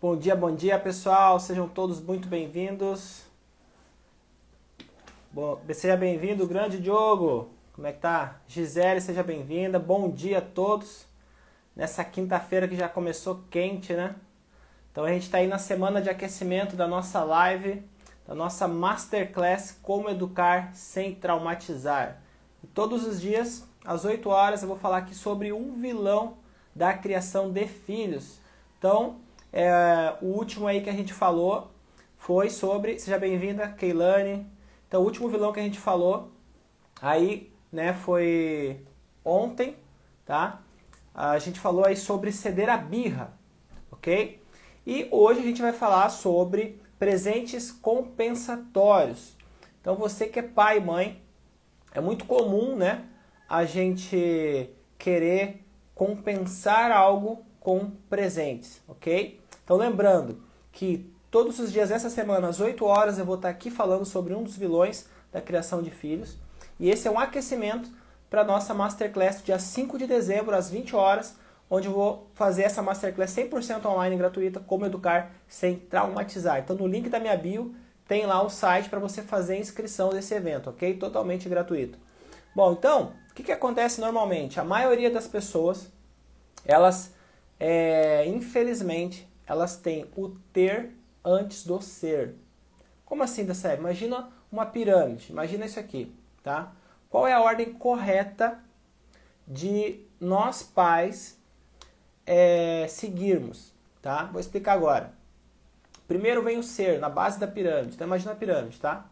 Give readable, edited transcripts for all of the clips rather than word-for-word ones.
Bom dia pessoal, sejam todos muito bem-vindos. Seja bem-vindo, grande Diogo, como é que tá? Gisele, seja bem-vinda, bom dia a todos. Nessa quinta-feira que já começou quente, né? Então a gente está aí na semana de aquecimento da nossa live, da nossa Masterclass Como Educar Sem Traumatizar. E todos os dias, às 8 horas, eu vou falar aqui sobre um vilão da criação de filhos. Então, o último aí que a gente falou foi sobre, seja bem-vinda, Keilane. Então, o último vilão que a gente falou aí, né, foi ontem, tá? A gente falou aí sobre ceder a birra, ok? E hoje a gente vai falar sobre presentes compensatórios. Então, você que é pai e mãe, é muito comum, né, a gente querer compensar algo com presentes, ok? Então lembrando que todos os dias essa semana, às 8 horas, eu vou estar aqui falando sobre um dos vilões da criação de filhos. E esse é um aquecimento para a nossa Masterclass dia 5 de dezembro, às 20 horas, onde eu vou fazer essa Masterclass 100% online gratuita, como educar sem traumatizar. Então no link da minha bio tem lá o site para você fazer a inscrição desse evento, ok? Totalmente gratuito. Bom, então, o que acontece normalmente? A maioria das pessoas, elas, infelizmente, elas têm o ter antes do ser. Como assim, Dessa? Imagina uma pirâmide, imagina isso aqui, tá? Qual é a ordem correta de nós pais seguirmos, tá? Vou explicar agora. Primeiro vem o ser, na base da pirâmide. Então imagina a pirâmide, tá?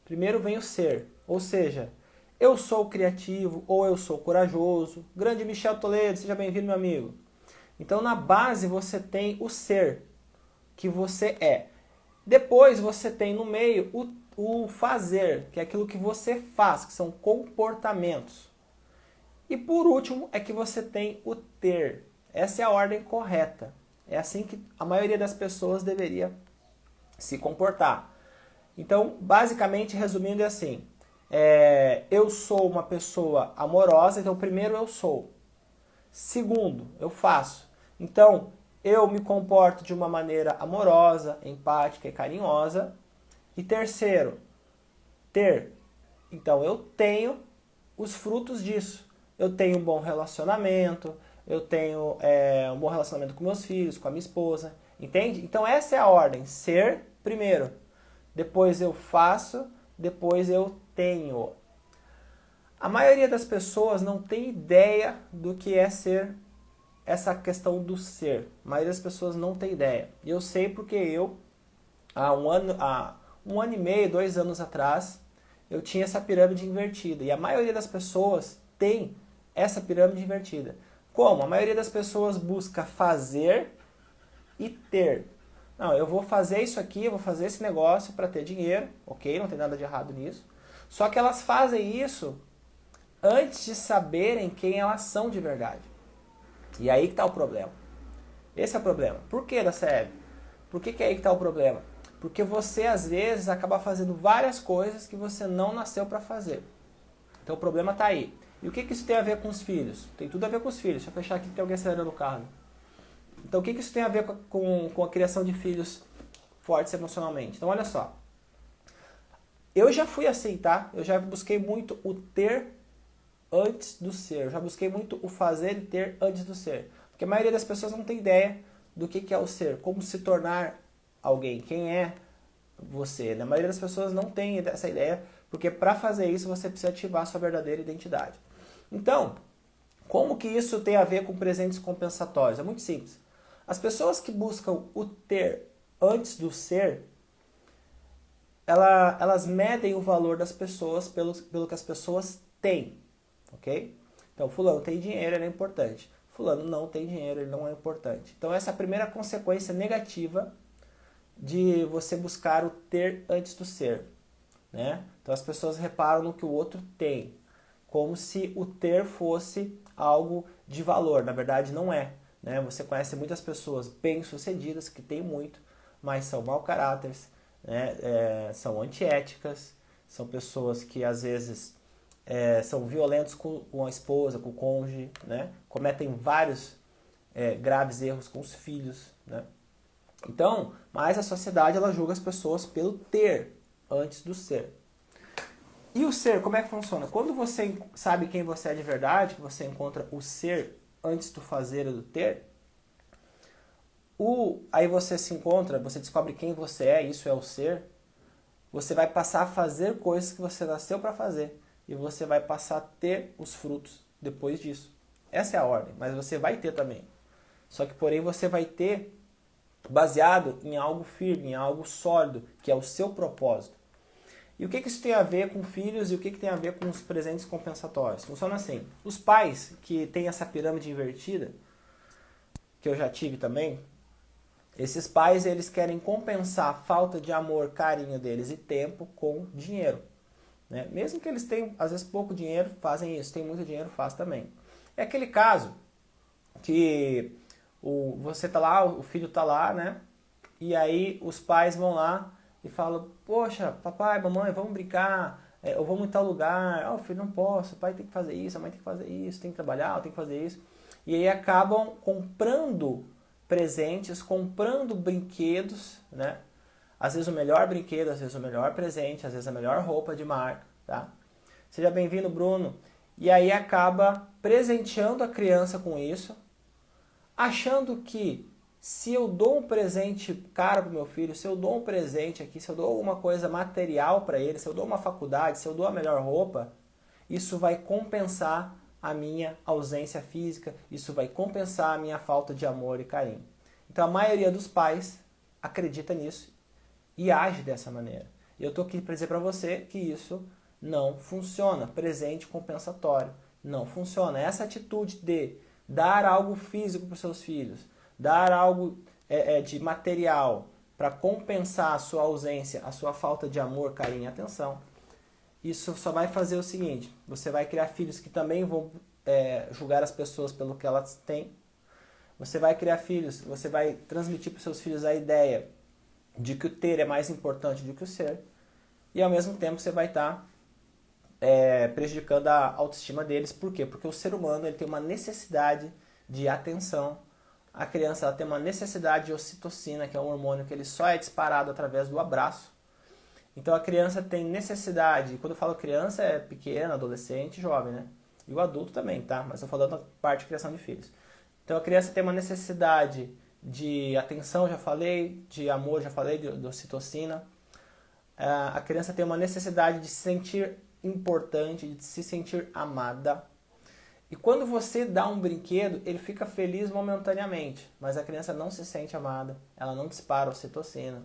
Primeiro vem o ser, ou seja, eu sou criativo ou eu sou corajoso. Grande Michel Toledo, seja bem-vindo, meu amigo. Então na base você tem o ser, que você é. Depois você tem no meio o fazer, que é aquilo que você faz, que são comportamentos. E por último é que você tem o ter. Essa é a ordem correta. É assim que a maioria das pessoas deveria se comportar. Então, basicamente, resumindo, é assim. Eu sou uma pessoa amorosa, então primeiro eu sou. Segundo, eu faço. Então, eu me comporto de uma maneira amorosa, empática e carinhosa. E terceiro, ter. Então, eu tenho os frutos disso. Eu tenho um bom relacionamento, eu tenho um bom relacionamento com meus filhos, com a minha esposa, entende? Então essa é a ordem, ser primeiro, depois eu faço, depois eu tenho. A maioria das pessoas não tem ideia do que é ser, essa questão do ser. A maioria das pessoas não tem ideia. E eu sei porque eu, há um ano e meio, 2 anos atrás, eu tinha essa pirâmide invertida. E a maioria das pessoas tem essa pirâmide invertida. Como? A maioria das pessoas busca fazer e ter. Não, eu vou fazer isso aqui, eu vou fazer esse negócio para ter dinheiro, ok? Não tem nada de errado nisso. Só que elas fazem isso antes de saberem quem elas são de verdade. E aí que está o problema. Esse é o problema. Por que, Dasseb? Por que é aí que está o problema? Porque você, às vezes, acaba fazendo várias coisas que você não nasceu para fazer. Então o problema está aí. E o que isso tem a ver com os filhos? Tem tudo a ver com os filhos. Deixa eu fechar aqui que tem alguém acelerando o carro. Então o que isso tem a ver com a criação de filhos fortes emocionalmente? Então olha só. Eu já fui assim, tá? Eu já busquei muito o ter antes do ser. Eu já busquei muito o fazer e ter antes do ser. Porque a maioria das pessoas não tem ideia do que é o ser. Como se tornar alguém. Quem é você? A maioria das pessoas não tem essa ideia. Porque para fazer isso você precisa ativar a sua verdadeira identidade. Então, como que isso tem a ver com presentes compensatórios? É muito simples. As pessoas que buscam o ter antes do ser, elas medem o valor das pessoas pelo que as pessoas têm, ok? Então, fulano tem dinheiro, ele é importante. Fulano não tem dinheiro, ele não é importante. Então, essa é a primeira consequência negativa de você buscar o ter antes do ser, né? Então, as pessoas reparam no que o outro tem, como se o ter fosse algo de valor. Na verdade, não é. Né? Você conhece muitas pessoas bem-sucedidas que têm muito, mas são mau caráteres, né? São antiéticas, são pessoas que às vezes são violentos com a esposa, com o cônjuge, né? Cometem vários graves erros com os filhos, né? Então, mas a sociedade ela julga as pessoas pelo ter antes do ser. E o ser, como é que funciona? Quando você sabe quem você é de verdade, que você encontra o ser antes do fazer e do ter, aí você se encontra, você descobre quem você é, isso é o ser, você vai passar a fazer coisas que você nasceu para fazer. E você vai passar a ter os frutos depois disso. Essa é a ordem, mas você vai ter também. Só que, porém, você vai ter baseado em algo firme, em algo sólido, que é o seu propósito. E o que isso tem a ver com filhos e o que tem a ver com os presentes compensatórios? Funciona assim. Os pais que têm essa pirâmide invertida, que eu já tive também, esses pais eles querem compensar a falta de amor, carinho deles e tempo com dinheiro. Né? Mesmo que eles tenham, às vezes, pouco dinheiro, fazem isso. Tem muito dinheiro, faz também. É aquele caso que você tá lá, o filho tá lá, né? E aí os pais vão lá e falam, poxa, papai, mamãe, vamos brincar, ou vamos em tal lugar. Oh, filho, não posso, o pai tem que fazer isso, a mãe tem que fazer isso, tem que trabalhar, tem que fazer isso. E aí acabam comprando presentes, comprando brinquedos, né? Às vezes o melhor brinquedo, às vezes o melhor presente, às vezes a melhor roupa de marca, tá? Seja bem-vindo, Bruno. E aí acaba presenteando a criança com isso, achando que se eu dou um presente caro para o meu filho, se eu dou um presente aqui, se eu dou alguma coisa material para ele, se eu dou uma faculdade, se eu dou a melhor roupa, isso vai compensar a minha ausência física, isso vai compensar a minha falta de amor e carinho. Então a maioria dos pais acredita nisso e age dessa maneira. E eu estou aqui para dizer para você que isso não funciona. Presente compensatório não funciona. Essa atitude de dar algo físico para os seus filhos, dar algo de material para compensar a sua ausência, a sua falta de amor, carinho e atenção, isso só vai fazer o seguinte: você vai criar filhos que também vão julgar as pessoas pelo que elas têm. Você vai criar filhos, você vai transmitir para os seus filhos a ideia de que o ter é mais importante do que o ser. E ao mesmo tempo você vai estar prejudicando a autoestima deles. Por quê? Porque o ser humano ele tem uma necessidade de atenção. A criança ela tem uma necessidade de ocitocina, que é um hormônio que ele só é disparado através do abraço. Então a criança tem necessidade, quando eu falo criança é pequena, adolescente, jovem, né? E o adulto também, tá? Mas estou falando da parte de criação de filhos. Então a criança tem uma necessidade de atenção, já falei, de amor, já falei, de ocitocina. A criança tem uma necessidade de se sentir importante, de se sentir amada. E quando você dá um brinquedo, ele fica feliz momentaneamente, mas a criança não se sente amada, ela não dispara ocitocina.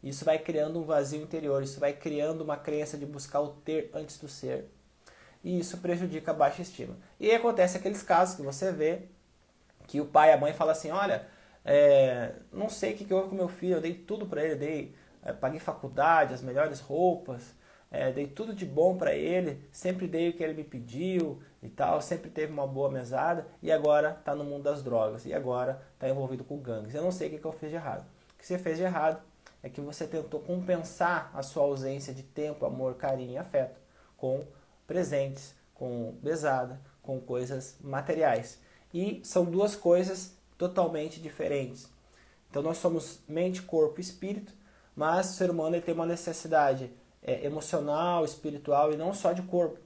Isso vai criando um vazio interior, isso vai criando uma crença de buscar o ter antes do ser. E isso prejudica a baixa estima. E aí acontece aqueles casos que você vê, que o pai e a mãe falam assim, olha, não sei o que houve com meu filho, eu dei tudo para ele, paguei faculdade, as melhores roupas, dei tudo de bom para ele, sempre dei o que ele me pediu e tal, sempre teve uma boa mesada e agora está no mundo das drogas e agora está envolvido com gangues. Eu não sei o que eu fiz de errado. O que você fez de errado é que você tentou compensar a sua ausência de tempo, amor, carinho e afeto com presentes, com mesada, com coisas materiais. E são duas coisas totalmente diferentes. Então nós somos mente, corpo e espírito, mas o ser humano ele tem uma necessidade emocional, espiritual e não só de corpo.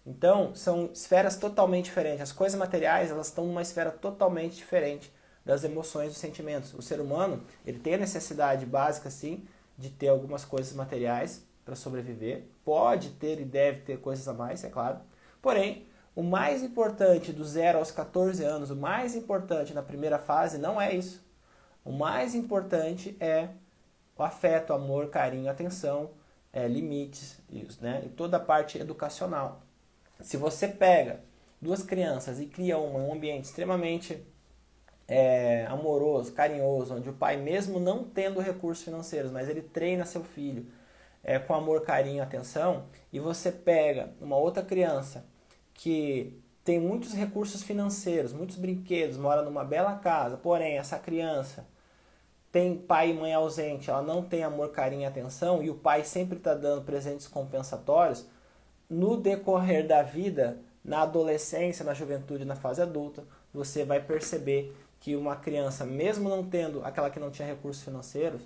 Então são esferas totalmente diferentes. As coisas materiais elas estão numa esfera totalmente diferente das emoções e dos sentimentos. O ser humano ele tem a necessidade básica sim de ter algumas coisas materiais para sobreviver. Pode ter e deve ter coisas a mais, é claro. Porém, o mais importante do 0 aos 14 anos, o mais importante na primeira fase não é isso. O mais importante é o afeto, amor, carinho, atenção, limites, né? E toda a parte educacional. Se você pega duas crianças e cria um ambiente extremamente amoroso, carinhoso, onde o pai, mesmo não tendo recursos financeiros, mas ele treina seu filho com amor, carinho, atenção, e você pega uma outra criança que tem muitos recursos financeiros, muitos brinquedos, mora numa bela casa, porém essa criança tem pai e mãe ausente, ela não tem amor, carinho e atenção, e o pai sempre está dando presentes compensatórios, no decorrer da vida, na adolescência, na juventude, na fase adulta, você vai perceber que uma criança, mesmo não tendo aquela que não tinha recursos financeiros,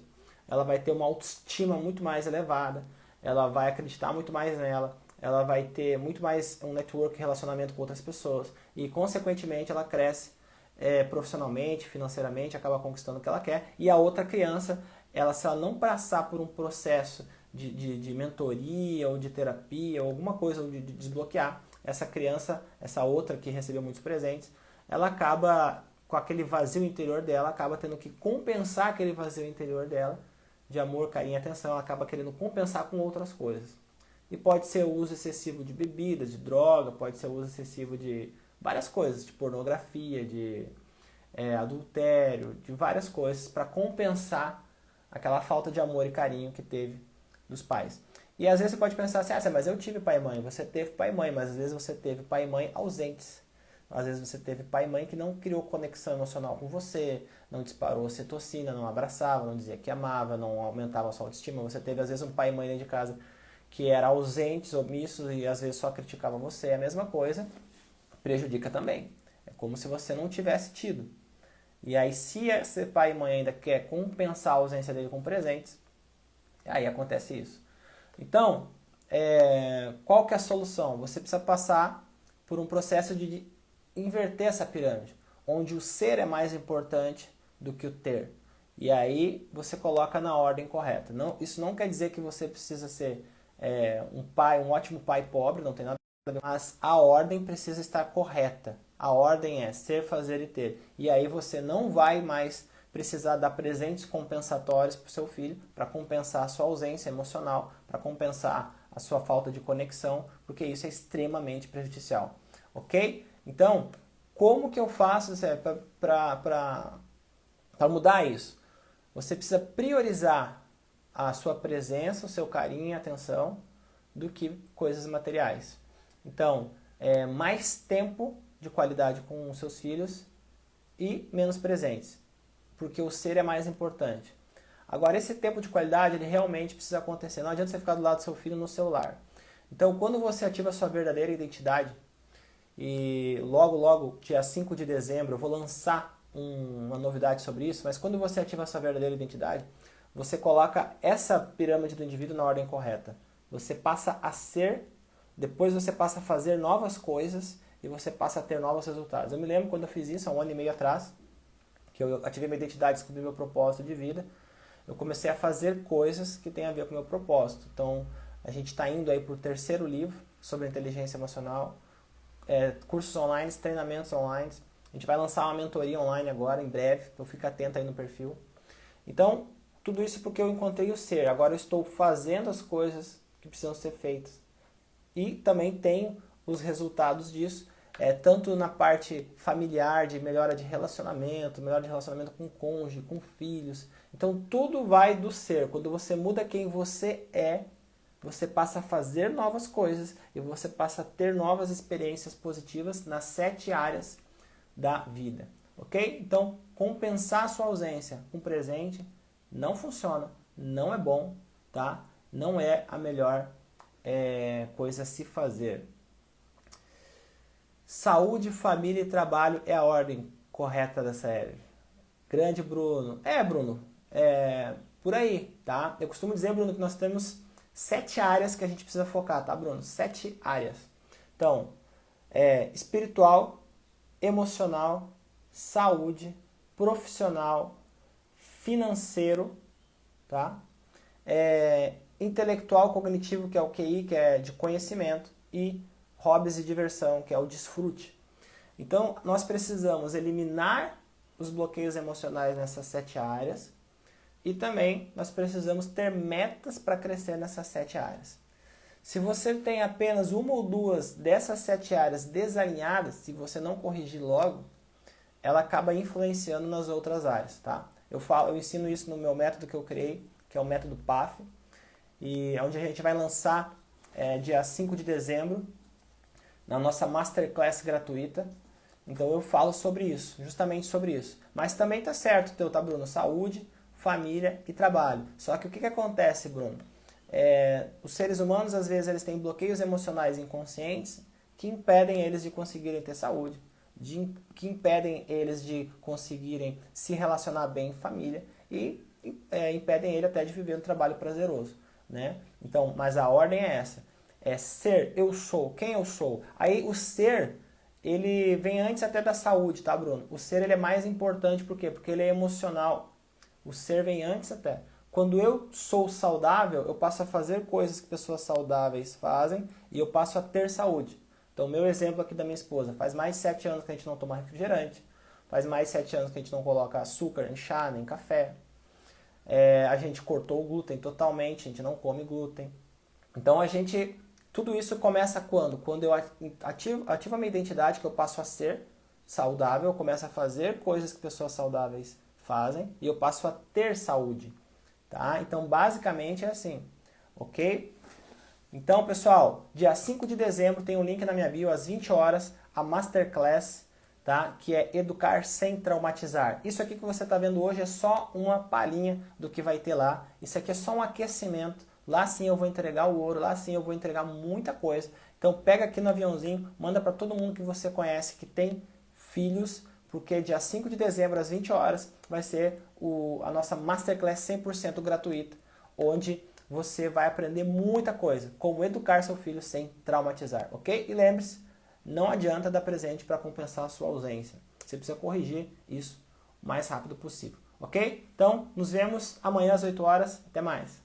ela vai ter uma autoestima muito mais elevada, ela vai acreditar muito mais nela, ela vai ter muito mais um network, relacionamento com outras pessoas e, consequentemente, ela cresce profissionalmente, financeiramente, acaba conquistando o que ela quer. E a outra criança, se ela não passar por um processo de mentoria ou de terapia ou alguma coisa de desbloquear, essa criança, essa outra que recebeu muitos presentes, ela acaba com aquele vazio interior dela, acaba tendo que compensar aquele vazio interior dela de amor, carinho e atenção, ela acaba querendo compensar com outras coisas. E pode ser o uso excessivo de bebidas, de droga, pode ser o uso excessivo de várias coisas, de pornografia, de adultério, de várias coisas para compensar aquela falta de amor e carinho que teve dos pais. E às vezes você pode pensar assim, mas eu tive pai e mãe. Você teve pai e mãe, mas às vezes você teve pai e mãe ausentes. Às vezes você teve pai e mãe que não criou conexão emocional com você, não disparou ocitocina, não abraçava, não dizia que amava, não aumentava a sua autoestima. Você teve às vezes um pai e mãe dentro de casa que era ausentes, omissos e às vezes só criticava você. É a mesma coisa, prejudica também. É como se você não tivesse tido. E aí, se esse pai e mãe ainda quer compensar a ausência dele com presentes, aí acontece isso. Então, qual que é a solução? Você precisa passar por um processo de inverter essa pirâmide, onde o ser é mais importante do que o ter. E aí você coloca na ordem correta. Não, isso não quer dizer que você precisa ser um ótimo pai pobre, não tem nada a ver, mas a ordem precisa estar correta. A ordem é ser, fazer e ter. E aí você não vai mais precisar dar presentes compensatórios para o seu filho, para compensar a sua ausência emocional, para compensar a sua falta de conexão, porque isso é extremamente prejudicial. Ok? Então, como que eu faço para mudar isso? Você precisa priorizar a sua presença, o seu carinho e atenção do que coisas materiais. Então, mais tempo de qualidade com os seus filhos e menos presentes, porque o ser é mais importante. Agora, esse tempo de qualidade, ele realmente precisa acontecer. Não adianta você ficar do lado do seu filho no celular. Então, quando você ativa a sua verdadeira identidade, e logo, dia 5 de dezembro, eu vou lançar uma novidade sobre isso, mas quando você ativa a sua verdadeira identidade, você coloca essa pirâmide do indivíduo na ordem correta. Você passa a ser, depois você passa a fazer novas coisas e você passa a ter novos resultados. Eu me lembro quando eu fiz isso, há 1 ano e meio atrás, que eu ativei minha identidade, descobri meu propósito de vida, eu comecei a fazer coisas que têm a ver com o meu propósito. Então, a gente está indo aí para o 3º livro sobre inteligência emocional, cursos online, treinamentos online. A gente vai lançar uma mentoria online agora, em breve, então fica atento aí no perfil. Então, tudo isso porque eu encontrei o ser. Agora eu estou fazendo as coisas que precisam ser feitas. E também tenho os resultados disso, tanto na parte familiar, de melhora de relacionamento com o cônjuge, com filhos. Então, tudo vai do ser. Quando você muda quem você é, você passa a fazer novas coisas e você passa a ter novas experiências positivas nas 7 áreas da vida, ok? Então, compensar a sua ausência com presente não funciona, não é bom, tá? Não é a melhor coisa a se fazer. Saúde, família e trabalho é a ordem correta da série. Grande Bruno. Bruno, por aí, tá? Eu costumo dizer, Bruno, que nós temos 7 áreas que a gente precisa focar, tá, Bruno? 7 áreas. Então, espiritual, emocional, saúde, profissional, financeiro, tá? Intelectual, cognitivo, que é o QI, que é de conhecimento, e hobbies e diversão, que é o desfrute. Então, nós precisamos eliminar os bloqueios emocionais nessas 7 áreas e também nós precisamos ter metas para crescer nessas 7 áreas. Se você tem apenas 1 ou 2 dessas 7 áreas desalinhadas, se você não corrigir logo, ela acaba influenciando nas outras áreas, tá? Eu ensino isso no meu método que eu criei, que é o método PAF, e onde a gente vai lançar dia 5 de dezembro, na nossa Masterclass gratuita. Então eu falo sobre isso, justamente sobre isso. Mas também tá certo, tá, Bruno? Saúde, família e trabalho. Só que o que acontece, Bruno? Os seres humanos, às vezes, eles têm bloqueios emocionais inconscientes que impedem eles de conseguirem ter saúde, que impedem eles de conseguirem se relacionar bem em família e impedem ele até de viver um trabalho prazeroso, né? Então, mas a ordem é essa, é ser, eu sou, quem eu sou. Aí o ser, ele vem antes até da saúde, tá, Bruno? O ser ele é mais importante, por quê? Porque ele é emocional. O ser vem antes até. Quando eu sou saudável, eu passo a fazer coisas que pessoas saudáveis fazem e eu passo a ter saúde. Então, meu exemplo aqui da minha esposa, faz mais de 7 anos que a gente não toma refrigerante, faz mais de 7 anos que a gente não coloca açúcar em chá, nem café. A gente cortou o glúten totalmente, a gente não come glúten. Então, tudo isso começa quando? Quando eu ativo a minha identidade, que eu passo a ser saudável, eu começo a fazer coisas que pessoas saudáveis fazem e eu passo a ter saúde. Tá? Então, basicamente é assim, ok? Então, pessoal, dia 5 de dezembro tem um link na minha bio, às 20 horas, a Masterclass, tá? Que é Educar Sem Traumatizar. Isso aqui que você está vendo hoje é só uma palhinha do que vai ter lá. Isso aqui é só um aquecimento. Lá sim eu vou entregar o ouro, lá sim eu vou entregar muita coisa. Então, pega aqui no aviãozinho, manda para todo mundo que você conhece que tem filhos, porque dia 5 de dezembro, às 20 horas, vai ser a nossa Masterclass 100% gratuita, onde você vai aprender muita coisa, como educar seu filho sem traumatizar, ok? E lembre-se, não adianta dar presente para compensar a sua ausência. Você precisa corrigir isso o mais rápido possível, ok? Então, nos vemos amanhã às 8 horas. Até mais!